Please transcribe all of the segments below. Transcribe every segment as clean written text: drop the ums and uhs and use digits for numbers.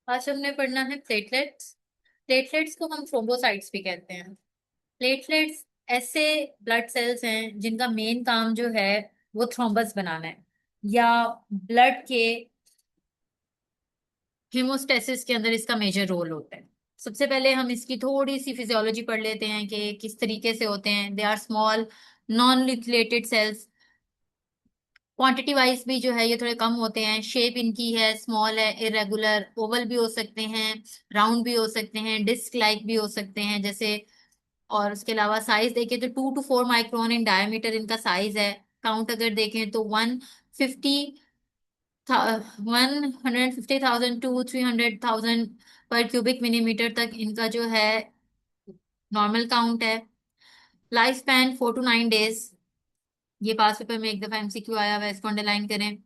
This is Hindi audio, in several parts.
आज हमने पढ़ना है प्लेटलेट्स। प्लेटलेट्स को हम थ्रोम्बोसाइट्स भी कहते हैं। प्लेटलेट्स ऐसे ब्लड सेल्स हैं जिनका मेन काम जो है वो थ्रोम्बस बनाना है, या ब्लड के हेमोस्टेसिस के अंदर इसका मेजर रोल होता है। सबसे पहले हम इसकी थोड़ी सी फिजियोलॉजी पढ़ लेते हैं कि किस तरीके से होते हैं। They are small non nucleated cells. Quantity wise भी जो है ये थोड़े कम होते हैं। शेप इनकी है स्मॉल है, इरेगुलर, ओवल भी हो सकते हैं, राउंड भी हो सकते हैं, डिस्क लाइक भी हो सकते हैं जैसे। और उसके अलावा साइज देखें तो 2 to 4 माइक्रोन इन डायमीटर इनका साइज है। काउंट अगर देखें तो 150,000 पर क्यूबिक मिलीमीटर तक इनका जो है नॉर्मल काउंट है। Life span 4 to 9 days. ये पास पेपर में एक दफा एमसीक्यू आया हुआ है, इसको अंडरलाइन करें।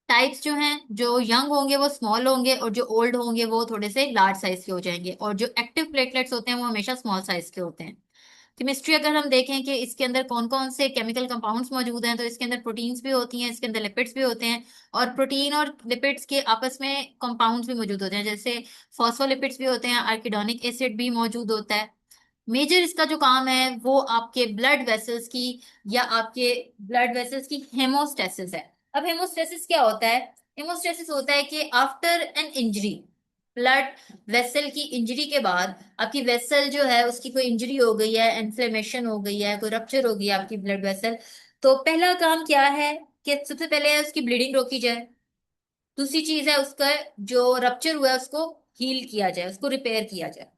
टाइप्स जो हैं, जो यंग होंगे वो स्मॉल होंगे, और जो ओल्ड होंगे वो थोड़े से लार्ज साइज के हो जाएंगे, और जो एक्टिव प्लेटलेट्स होते हैं वो हमेशा स्मॉल साइज के होते हैं। केमिस्ट्री अगर हम देखें कि इसके अंदर कौन कौन से केमिकल कंपाउंड्स मौजूद हैं, तो इसके अंदर प्रोटीन्स भी होती हैं, इसके अंदर लिपिड्स भी होते हैं। और प्रोटीन और लिपिड्स के आपस में कंपाउंड्स भी मौजूद होते हैं, जैसे फॉस्फोलिपिड्स भी होते हैं, आर्किडोनिक एसिड भी मौजूद होता है। मेजर इसका जो काम है वो आपके ब्लड वेसल्स की, या आपके ब्लड वेसल्स की हेमोस्टेसिस है। अब हेमोस्टेसिस क्या होता है? हेमोस्टेसिस होता है कि after an injury, blood vessel की इंजरी के बाद, आपकी वेसल जो है उसकी कोई इंजरी हो गई है, इन्फ्लेमेशन हो गई है, कोई रप्चर हो गई है आपकी ब्लड वेसल, तो पहला काम क्या है कि सबसे पहले है उसकी ब्लीडिंग रोकी जाए। दूसरी चीज है उसका जो रप्चर हुआ है उसको हील किया जाए, उसको रिपेयर किया जाए।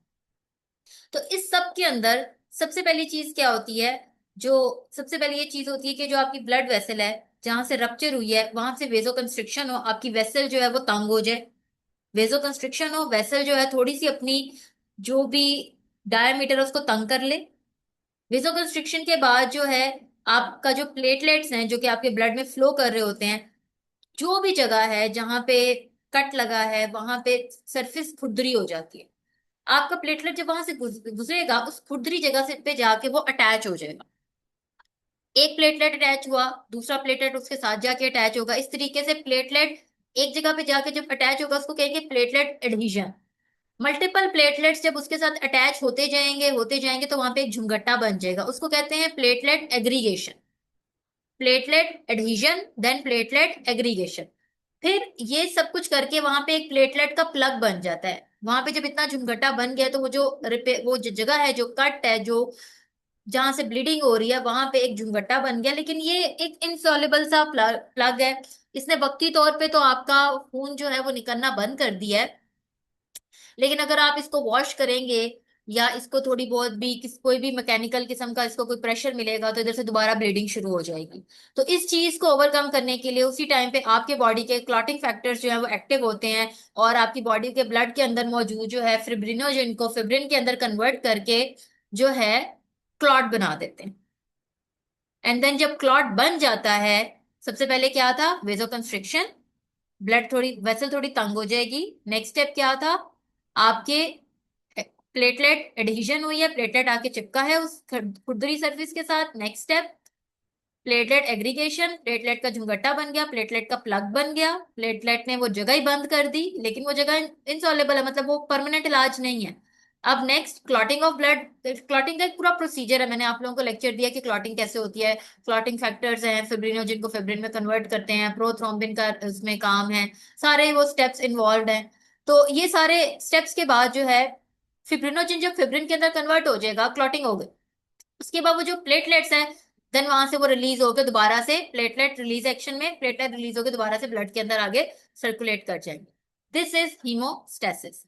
तो इस सब के अंदर सबसे पहली चीज क्या होती है? जो सबसे पहले ये चीज होती है कि जो आपकी ब्लड वेसल है, जहां से रप्चर हुई है वहां से वेजो कंस्ट्रिक्शन हो, आपकी वेसल जो है वो तंग हो जाए। वेजो कंस्ट्रिक्शन हो, वेसल जो है थोड़ी सी अपनी जो भी डायमीटर है उसको तंग कर ले। वेजो कंस्ट्रिक्शन के बाद जो है आपका जो प्लेटलेट्स हैं जो कि आपके ब्लड में फ्लो कर रहे होते हैं, जो भी जगह है जहां पे कट लगा है वहां पे सरफेस खुरदरी हो जाती है। आपका प्लेटलेट जब वहां से गुजरेगा उस खुरदरी जगह से पे जाके वो अटैच हो जाएगा। एक प्लेटलेट अटैच हुआ, दूसरा प्लेटलेट उसके साथ जाके अटैच होगा। इस तरीके से प्लेटलेट एक जगह पे जाके जब अटैच होगा उसको कहेंगे प्लेटलेट एडहीजन। मल्टीपल प्लेटलेट्स जब उसके साथ अटैच होते जाएंगे तो वहां पे एक झुंगट्टा बन जाएगा, उसको कहते हैं platelet aggregation. Platelet adhesion, then platelet aggregation. फिर ये सब कुछ करके वहां पे एक प्लेटलेट का प्लग बन जाता है। वहां पे जब इतना झुमघटा बन गया तो वो जो जगह है, जो कट है, जो जहां से ब्लीडिंग हो रही है वहां पे एक झुमघटा बन गया। लेकिन ये एक इनसॉल्युबल सा प्लग है। इसने वक्ती तौर पे तो आपका खून जो है वो निकलना बंद कर दिया है, लेकिन अगर आप इसको वॉश करेंगे या इसको थोड़ी बहुत भी कोई भी मैकेनिकल किस्म का इसको कोई प्रेशर मिलेगा तो इधर से दोबारा ब्लीडिंग शुरू हो जाएगी। तो इस चीज को ओवरकम करने के लिए उसी टाइम पे आपके बॉडी के क्लॉटिंग फैक्टर्स जो है वो एक्टिव होते हैं, और आपकी बॉडी के ब्लड के अंदर मौजूद जो है फिब्रिनोजन को फिब्रिन के अंदर कन्वर्ट करके जो है क्लॉट बना देते हैं। एंड देन जब क्लॉट बन जाता है, सबसे पहले क्या था? वेजो कंस्ट्रिक्शन, ब्लड थोड़ी वेसल थोड़ी तंग हो जाएगी। नेक्स्ट स्टेप क्या था? आपके प्लेटलेट एडहीजन हुई है, प्लेटलेट आके चिपका है उस खुरदरी सरफेस के साथ। Next step platelet aggregation, platelet का झुंगट्टा बन गया, प्लेटलेट का प्लग बन गया। प्लेटलेट ने वो जगह ही बंद कर दी, लेकिन वो जगह इनसॉल्युबल है, मतलब वो परमानेंट इलाज नहीं है। अब next clotting of blood. Clotting का एक पूरा प्रोसीजर है, मैंने आप लोगों को लेक्चर दिया कि क्लॉटिंग कैसे होती है। क्लॉटिंग फैक्टर्स हैं, फिब्रिनोजिन को फिब्रिन में कन्वर्ट करते हैं, प्रोथ्रोम्बिन का उसमें काम है, सारे वो स्टेप्स इन्वॉल्व हैं। तो ये सारे स्टेप्स के बाद जो है फिब्रिनोजिन जब फिब्रिन के अंदर कन्वर्ट हो जाएगा, क्लॉटिंग हो गई। उसके बाद वो जो प्लेटलेट्स हैं, देन वहां से वो रिलीज होकर दोबारा से प्लेटलेट रिलीज एक्शन में प्लेटलेट रिलीज होकर दोबारा से ब्लड के अंदर आगे सर्कुलेट कर जाएंगे। This is haemostasis.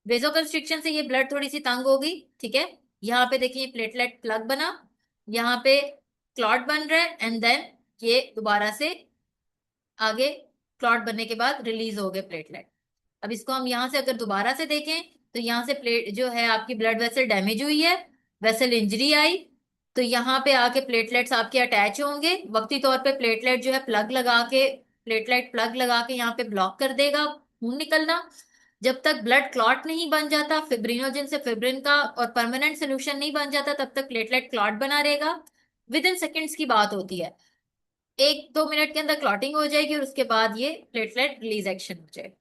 Vasoconstriction से ये ब्लड थोड़ी सी तंग होगी, ठीक है। यहाँ पे देखिए प्लेटलेट प्लग बना, यहाँ पे क्लॉट बन रहा है, एंड देन ये दोबारा से आगे क्लॉट बनने के बाद रिलीज हो गए प्लेटलेट। अब इसको हम यहाँ से अगर दोबारा से देखें तो यहाँ से प्लेट जो है आपकी ब्लड वेसल डैमेज हुई है, वेसल इंजरी आई, तो यहाँ पे आके प्लेटलेट्स आपके अटैच होंगे। वक्ती तौर पे प्लेटलेट जो है प्लेटलेट प्लग लगा के यहाँ पे ब्लॉक कर देगा खून निकलना। जब तक ब्लड क्लॉट नहीं बन जाता, फिब्रिनोजन से फिब्रिन का और परमानेंट सोल्यूशन नहीं बन जाता, तब तक प्लेटलेट क्लॉट बना रहेगा। विद इन सेकेंड्स की बात होती है, 1-2 मिनट के अंदर क्लॉटिंग हो जाएगी और उसके बाद ये प्लेटलेट रिलीज एक्शन हो जाएगा।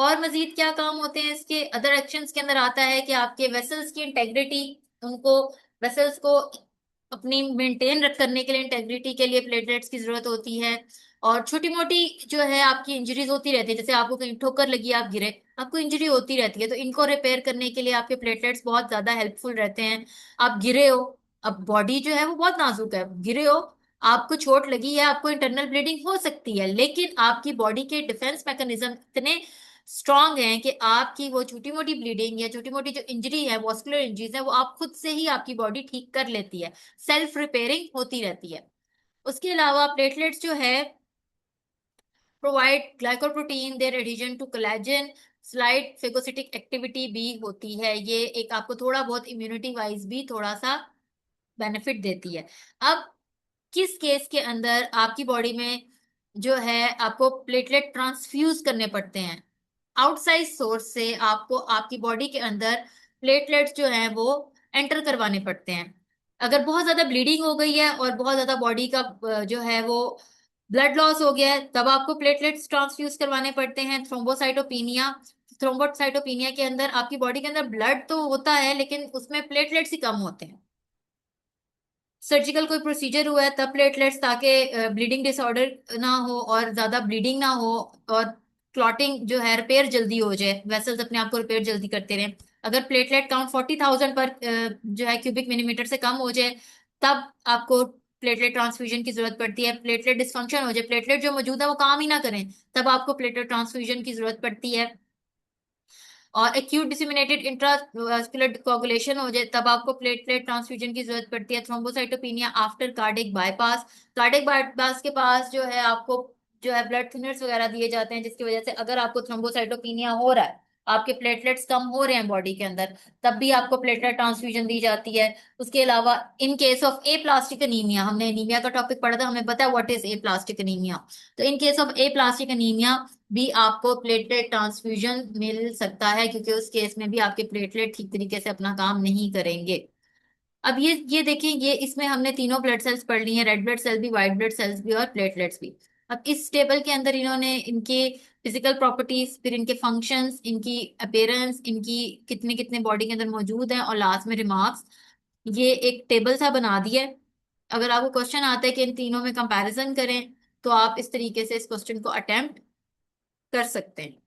और मजीद क्या काम होते हैं इसके, अदर एक्शंस के अंदर आता है कि आपके वेसल्स की इंटेग्रिटी, उनको, वेसल्स को अपनी मेंटेन करने के लिए, इंटेग्रिटी के लिए प्लेटलेट्स की जरूरत होती है। और छोटी मोटी जो है आपकी इंजरीज होती रहती है, जैसे आपको कहीं ठोकर लगी, आप गिरे, आपको इंजरी होती रहती है, तो इनको रिपेयर करने के लिए आपके प्लेटलेट्स बहुत ज्यादा हेल्पफुल रहते हैं। आप गिरे हो, अब बॉडी जो है वो बहुत नाजुक है, गिरे हो, आपको चोट लगी है, आपको इंटरनल ब्लीडिंग हो सकती है, लेकिन आपकी बॉडी के डिफेंस मैकेनिज्म इतने स्ट्रांग हैं कि आपकी वो छोटी मोटी ब्लीडिंग या छोटी मोटी जो इंजरी है, वॉस्कुलर इंजरीज है, वो आप खुद से ही आपकी बॉडी ठीक कर लेती है, सेल्फ रिपेयरिंग होती रहती है। उसके अलावा प्लेटलेट्स जो है provide glycoprotein, their addition to collagen, slide phagocytic activity भी होती है, ये एक आपको थोड़ा बहुत इम्यूनिटी वाइज भी थोड़ा सा बेनिफिट देती है। अब किस केस के अंदर आपकी बॉडी में जो है आपको प्लेटलेट ट्रांसफ्यूज करने पड़ते हैं, आउटसाइड सोर्स से आपको आपकी बॉडी के अंदर प्लेटलेट्स जो हैं वो एंटर करवाने पड़ते हैं। अगर बहुत ज्यादा ब्लीडिंग हो गई है और बहुत ज्यादा बॉडी का जो है वो ब्लड लॉस हो गया है, तब आपको प्लेटलेट्स ट्रांसफ्यूज करवाने पड़ते हैं, थ्रोम्बोसाइटोपिनिया। थ्रोम्बोसाइटोपिनिया के अंदर आपकी बॉडी के अंदर ब्लड तो होता है लेकिन उसमें प्लेटलेट्स ही कम होते हैं। सर्जिकल कोई प्रोसीजर हुआ है तब प्लेटलेट्स, ताकि ब्लीडिंग डिसऑर्डर ना हो और ज्यादा ब्लीडिंग ना हो, और क्लॉटिंग जो है रिपेयर जल्दी हो जाए, वेसल्स अपने आप को रिपेयर जल्दी करते रहें। अगर प्लेटलेट काउंट 40,000 पर जो है क्यूबिक मिलीमीटर से कम हो जाए, तब आपको प्लेटलेट ट्रांसफ्यूजन की जरूरत पड़ती है। प्लेटलेट डिस्फंक्शन हो जाए, प्लेटलेट जो मौजूद है वो काम ही ना करें, तब आपको प्लेटलेट ट्रांसफ्यूजन की जरूरत पड़ती है। और एक्यूट डिसेमिनेटेड इंट्रावास्कुलर कोगुलेशन हो जाए, तब आपको प्लेटलेट ट्रांसफ्यूजन की जरूरत पड़ती है। Thrombocytopenia after cardiac bypass, cardiac bypass के पास जो है आपको जो है ब्लड थिनर्स वगैरह दिए जाते हैं, जिसकी वजह से अगर आपको थ्रोम्बोसाइटोपिनिया हो रहा है, आपके प्लेटलेट्स कम हो रहे हैं बॉडी के अंदर, तब भी आपको प्लेटलेट ट्रांसफ्यूजन दी जाती है। उसके अलावा in case of aplastic anaemia, हमने एनीमिया का टॉपिक पढ़ा था, हमें पता है what is aplastic anaemia, तो in case of aplastic anaemia भी आपको प्लेटलेट ट्रांसफ्यूजन मिल सकता है, क्योंकि उस केस में भी आपके प्लेटलेट ठीक तरीके से अपना काम नहीं करेंगे। अब ये देखिए, ये इसमें हमने तीनों ब्लड सेल्स पढ़ ली हैं, रेड ब्लड सेल भी, व्हाइट ब्लड सेल्स भी और प्लेटलेट्स भी। अब इस टेबल के अंदर इन्होंने इनके फिजिकल प्रॉपर्टीज, फिर इनके फंक्शंस, इनकी अपीयरेंस, इनकी कितने कितने बॉडी के अंदर मौजूद हैं, और लास्ट में रिमार्क्स, ये एक टेबल सा बना दिया है। अगर आपको क्वेश्चन आता है कि इन तीनों में कंपैरिजन करें, तो आप इस तरीके से इस क्वेश्चन को अटेम्प्ट कर सकते हैं।